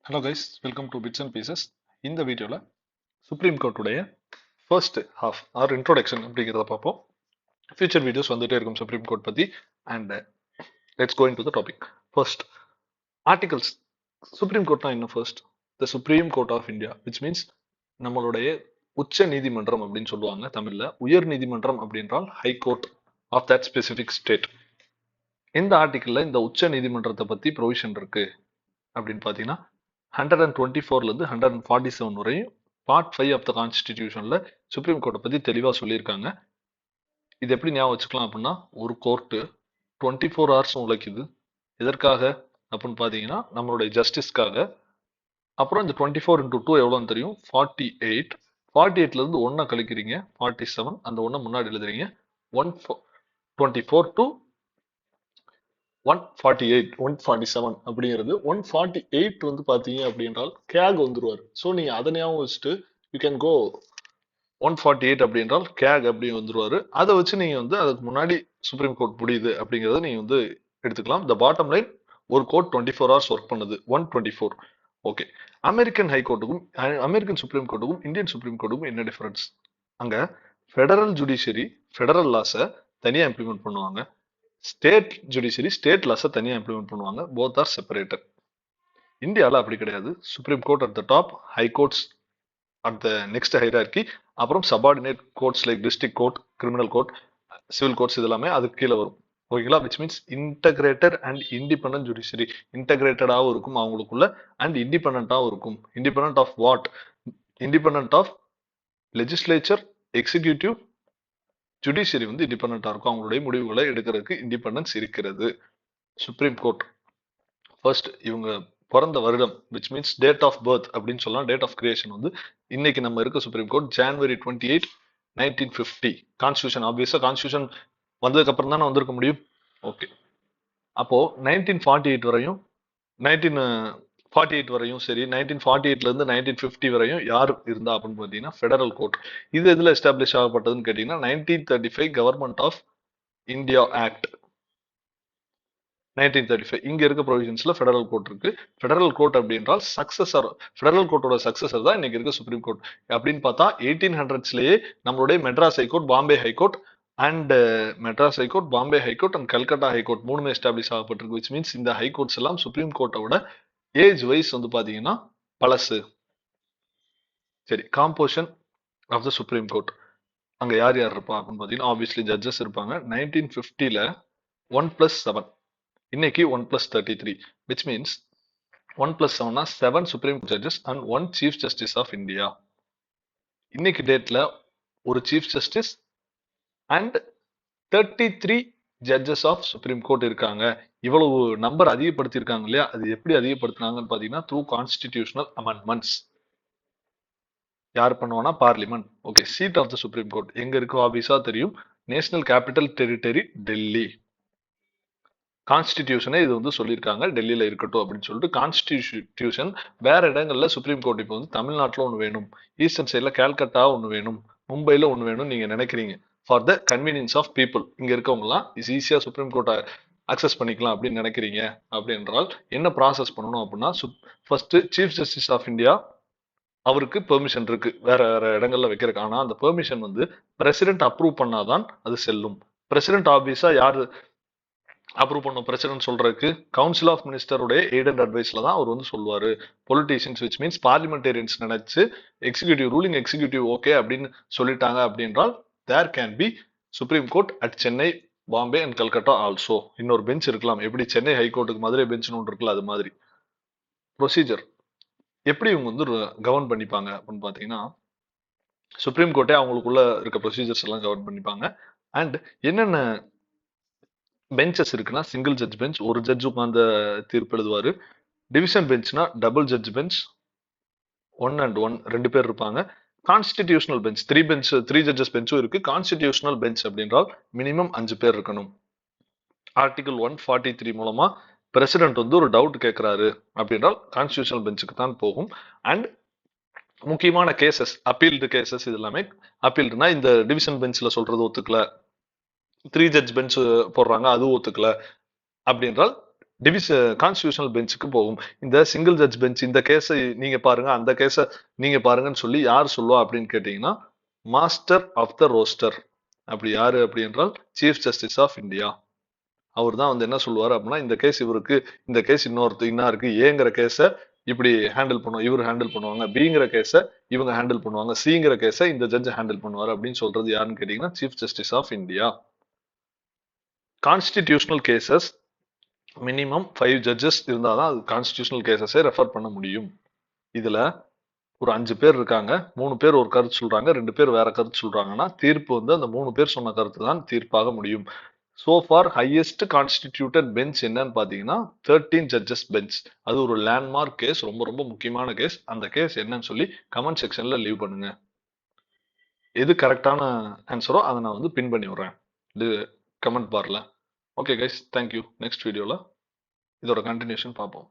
Hello guys, welcome to bits and pieces. இந்த வீடியோவில் supreme கோர்ட்டுடைய ஃபர்ஸ்ட் ஹாஃப் ஆர் இன்ட்ரோடக்ஷன் அப்படிங்கிறத பார்ப்போம். ஃபியூச்சர் வீடியோஸ் வந்துட்டே இருக்கும் சுப்ரீம் கோர்ட் பற்றி. And let's going to the topic. First articles. Supreme கோர்ட்னா என்ன? First the supreme court of India, which means நம்மளுடைய உச்ச நீதிமன்றம் அப்படின்னு சொல்லுவாங்க தமிழில். உயர் நீதிமன்றம் அப்படின்றால் high court of that specific state. இந்த ஆர்டிக்கிளில் இந்த உச்ச நீதிமன்றத்தை பற்றி ப்ரொவிஷன் இருக்கு அப்படின்னு பார்த்தீங்கன்னா 124லேருந்து 147 வரையும் பார்ட் 5 ஆஃப் த கான்ஸ்டிடியூஷனில் சுப்ரீம் கோர்ட்டை பற்றி தெளிவாக சொல்லியிருக்காங்க. இது எப்படி ஞாபகம் வச்சுக்கலாம் அப்படின்னா, ஒரு கோர்ட்டு 24 ஹவர்ஸும் உழைக்குது. எதற்காக அப்படின்னு பார்த்தீங்கன்னா, நம்மளுடைய ஜஸ்டிஸ்க்காக. அப்புறம் இந்த 24 இன்டூ 2 எவ்வளோன்னு தெரியும்? 48. 48லேருந்து 1 கழிக்கிறீங்க, 47. அந்த 1 முன்னாடி எழுதுறீங்க. 124 டு 148, 147 அப்படிங்கிறது. 148 வந்து பாத்தீங்க அப்படின்றால் கேக் வந்துருவார். ஸோ நீங்க அதை ஞாபகம் வச்சுட்டு யூ கேன் கோ 148 அப்படின்றால் கேக் அப்படி வந்துருவாரு. அதை வச்சு நீங்க வந்து அதுக்கு முன்னாடி சுப்ரீம் கோர்ட் முடியுது அப்படிங்கிறத நீங்க வந்து எடுத்துக்கலாம். த பாட்டம் லைன், ஒரு கோர்ட் 24 ஹவர்ஸ் ஒர்க் பண்ணுது, 124. ஓகே. அமெரிக்கன் ஹை கோர்ட்டுக்கும் அமெரிக்கன் சுப்ரீம் கோர்ட்டுக்கும் இந்தியன் சுப்ரீம் கோர்ட்டுக்கும் என்ன டிஃபரன்ஸ்? அங்க ஃபெடரல் ஜுடிஷியரி ஃபெடரல் லாஸை தனியா இம்ப்ளிமெண்ட் பண்ணுவாங்க. ஸ்டேட் ஜுடிஷியரி ஸ்டேட் லாஸை தனியாக இம்ப்ளிமெண்ட் பண்ணுவாங்க. Both are separated. இந்தியாவில் அப்படி கிடையாது. Supreme court at the top, high courts at the next hierarchy, அப்புறம் subordinate courts like district court, criminal court, civil courts இது எல்லாமே அதுக்கு கீழே வரும். ஓகேங்களா? Which means integrated and independent judiciary. இன்டகிரேட்டடாகவும் இருக்கும் அவங்களுக்குள்ள, அண்ட் இண்டிபெண்டாகவும் இருக்கும். Independent of what? Independent of legislature, executive, judiciary வந்து இண்டிபெண்டா இருக்கும். அவங்களுடைய முடிவுகளை எடுக்கிறதுக்கு இண்டிபெண்டன்ஸ் இருக்கிறது. சுப்ரீம் கோர்ட் ஃபர்ஸ்ட் இவங்க பிறந்த வருடம், which means date of birth அப்படின்னு சொல்லலாம். டேட் ஆஃப் கிரியேஷன் வந்து இன்னைக்கு நம்ம இருக்க supreme court January 28, 1950. Constitution obviously constitution வந்ததுக்கு அப்புறம் தானே வந்திருக்க முடியும். ஓகே. அப்போ 1948 வரையும் 1948 வரையும் சரி, 1948ல இருந்து 1950 வரையும் யார் இருந்தா அப்படின்னு பார்த்தீங்கன்னா ஃபெடரல் கோர்ட். இது எதுல எஸ்டாப்ளிஷ் ஆகப்பட்டதுன்னு கேட்டீங்கன்னா 1935 கவர்மெண்ட் ஆஃப் இந்தியா ஆக்ட் 1935. இங்க இருக்க ப்ரொவிஷன்ஸ்ல ஃபெடரல் கோர்ட் இருக்கு. ஃபெடரல் கோர்ட் அப்படின்றால் சக்சஸர். ஃபெடரல் கோர்ட்டோட சக்சஸர் தான் இன்னைக்கு இருக்க சுப்ரீம் கோர்ட். அப்படின்னு பார்த்தா 1800ஸ்லயே நம்மளுடைய Madras high court, Bombay high court and Madras high court, Bombay high court and Calcutta high court மூணுமே எஸ்டாப்ளிஷ் ஆகப்பட்டிருக்கு. விச் மீன்ஸ் இந்த ஹைகோர்ட்ஸ் எல்லாம் சுப்ரீம் கோர்ட்டோட ஏஜ் வைஸ் வந்து பாத்தீங்கன்னா பழசு. சரி, composition of the supreme court. அங்க யார் யார் இருப்பா அப்படின்னு பாத்தீங்கன்னா ஆப்வியஸ்லி ஜட்ஜஸ் இருப்பாங்க. 1950ல 1+7, இன்னைக்கு 1+33, which means 1+7 7 supreme judges and 1 Chief Justice of India. இன்னைக்கு டேட்ல ஒரு Chief Justice and 33 judges of Supreme Court இருக்காங்க. இவ்வளவு நம்பர் அதிகப்படுத்தியிருக்காங்க இல்லையா? அது எப்படி அதிகப்படுத்தினாங்கன்னு பாத்தீங்கன்னா த்ரூ கான்ஸ்டிடியூஷனல் அமெண்ட்மெண்ட்ஸ். யார் பண்ணுவானா? Parliament. Okay. Seat of the supreme court எங்க இருக்கு? ஆபீஸா தெரியும். National capital territory Delhi. கான்ஸ்டிடியூஷனே இது வந்து சொல்லியிருக்காங்க டெல்லியில இருக்கட்டும் அப்படின்னு சொல்லிட்டு. கான்ஸ்டிடியூஷன் வேற இடங்கள்ல சுப்ரீம் கோர்ட் இப்போ வந்து தமிழ்நாட்டில் ஒன்று வேணும், ஈஸ்டர்ன் சைட்ல கேல்கட்டா ஒன்று வேணும், மும்பைல ஒன்று வேணும் நீங்க நினைக்கிறீங்க. For the convenience of people, இங்க இருக்கவங்கலாம் ஈஸியா சுப்ரீம் கோர்ட்டை அக்சஸ் பண்ணிக்கலாம் அப்படின்னு நினைக்கிறீங்க அப்படின்றால் என்ன ப்ராசஸ் பண்ணணும் அப்படின்னா, first Chief Justice of India அவருக்கு பெர்மிஷன் இருக்கு வேற வேற இடங்கள்ல வைக்கிறதுக்கு. ஆனா அந்த பெர்மிஷன் வந்து பிரசிடென்ட் அப்ரூவ் பண்ணாதான் அது செல்லும். பிரசிடென்ட் ஆபீஸா யாரு அப்ரூவ் பண்ணும்? பிரசிடென்ட் சொல்றதுக்கு கவுன்சில் ஆஃப் மினிஸ்டருடைய எய்ட் அண்ட் அட்வைஸ்ல தான் அவர் வந்து சொல்லுவாரு. பொலிட்டீஷியன்ஸ் விச் மீன்ஸ் பார்லிமெண்டேரியன்ஸ் நினைச்சு எக்ஸிக்யூட்டிவ் ரூலிங் எக்ஸிக்யூட்டிவ் ஓகே அப்படின்னு சொல்லிட்டாங்க அப்படின்றால் there can be supreme court at Chennai, Bombay and Calcutta also. இன்னொரு பெஞ்ச் இருக்கலாம். எப்படி சென்னை ஹைகோர்ட்டுக்கு மதுரை பெஞ்ச் ஒன்று இருக்குல்ல, அது மாதிரி. ப்ரொசீஜர் எப்படி இவங்க வந்து கவர்ன் பண்ணிப்பாங்க அப்படின்னு பாத்தீங்கன்னா, சுப்ரீம் கோர்ட்டே அவங்களுக்குள்ள இருக்க ப்ரொசீஜர்ஸ் எல்லாம் கவர்ன் பண்ணிப்பாங்க. அண்ட் என்னென்ன பெஞ்சஸ் இருக்குன்னா, சிங்கிள் ஜட்ஜ் பெஞ்ச், ஒரு ஜட்ஜ் உட்கார்ந்து தீர்ப்பு எழுதுவாரு. டிவிஷன் பெஞ்ச்னா டபுள் ஜட்ஜ் பெஞ்ச், 1 and 1 2 பேர் இருப்பாங்க. கான்ஸ்டிடியூஷனல் பெஞ்ச் 3 ஜட்ஜஸ் பெஞ்சும் இருக்கு. கான்ஸ்டிடியூஷனல் பெஞ்ச் அப்படின்றால் மினிமம் 5 பேர் இருக்கணும். ஆர்டிகல் 143 மூலமா பிரசிடென்ட் வந்து ஒரு டவுட் கேட்கிறாரு அப்படின்றால் கான்ஸ்டிடியூஷனல் பெஞ்சுக்கு தான் போகும். அண்ட் முக்கியமான கேசஸ், அப்பீல்டு கேசஸ், இது எல்லாமே அப்பீல்டுனா இந்த டிவிஷன் பெஞ்ச்ல சொல்றது ஒத்துக்கல, 3 ஜட்ஜ் பெஞ்ச் போடுறாங்க அது ஒத்துக்கல அப்படின்றால் கான்ஸ்டிடியூஷனல் பெஞ்சுக்கு போகும். இந்த சிங்கிள் ஜட்ஜ் பெஞ்ச் இந்த கேஸை நீங்க பாருங்க, அந்த கேஸை நீங்க பாருங்கன்னு சொல்லி யார் சொல்லுவா அப்படின்னு கேட்டீங்கன்னா, மாஸ்டர் ஆஃப் த ரோஸ்டர். அப்படி யாரு அப்படி என்றால் சீஃப் ஜஸ்டிஸ் ஆஃப் இந்தியா. அவர் தான் வந்து என்ன சொல்லுவார் அப்படின்னா, இந்த கேஸ் இவருக்கு, இந்த கேஸ் இன்னாருக்கு, ஏங்கிற கேஸை இப்படி ஹேண்டில் பண்ணுவோம், இவர் ஹேண்டில் பண்ணுவாங்க, பிங்கிற கேஸை இவங்க ஹேண்டில் பண்ணுவாங்க, சிங்கிற கேஸை இந்த ஜட்ஜ் ஹேண்டில் பண்ணுவார் அப்படின்னு சொல்றது யாருன்னு கேட்டீங்கன்னா Chief Justice of India. Constitutional cases minimum 5 judges இருந்தால் தான் அது கான்ஸ்டிடியூஷனல் கேசஸை ரெஃபர் பண்ண முடியும். இதுல ஒரு 5 பேர் இருக்காங்க, 3 பேர் ஒரு கருத்து சொல்றாங்க, 2 பேர் வேற கருத்து சொல்றாங்கன்னா தீர்ப்பு வந்து அந்த 3 பேர் சொன்ன கருத்து தான் தீர்ப்பாக முடியும். So for highest constituted bench என்னன்னு பாத்தீங்கன்னா 13 ஜட்ஜஸ் பெஞ்ச். அது ஒரு லேண்ட்மார்க் கேஸ், ரொம்ப ரொம்ப முக்கியமான கேஸ். அந்த கேஸ் என்னன்னு சொல்லி கமெண்ட் செக்ஷன்ல லீவ் பண்ணுங்க. எது கரெக்டான ஆன்சரோ அதை நான் வந்து பின் பண்ணி விடுறேன் இது கமெண்ட் பார்ல. Okay guys, thank you. நெக்ஸ்ட் வீடியோல இதோட கண்டினியூஷன் பார்ப்போம்.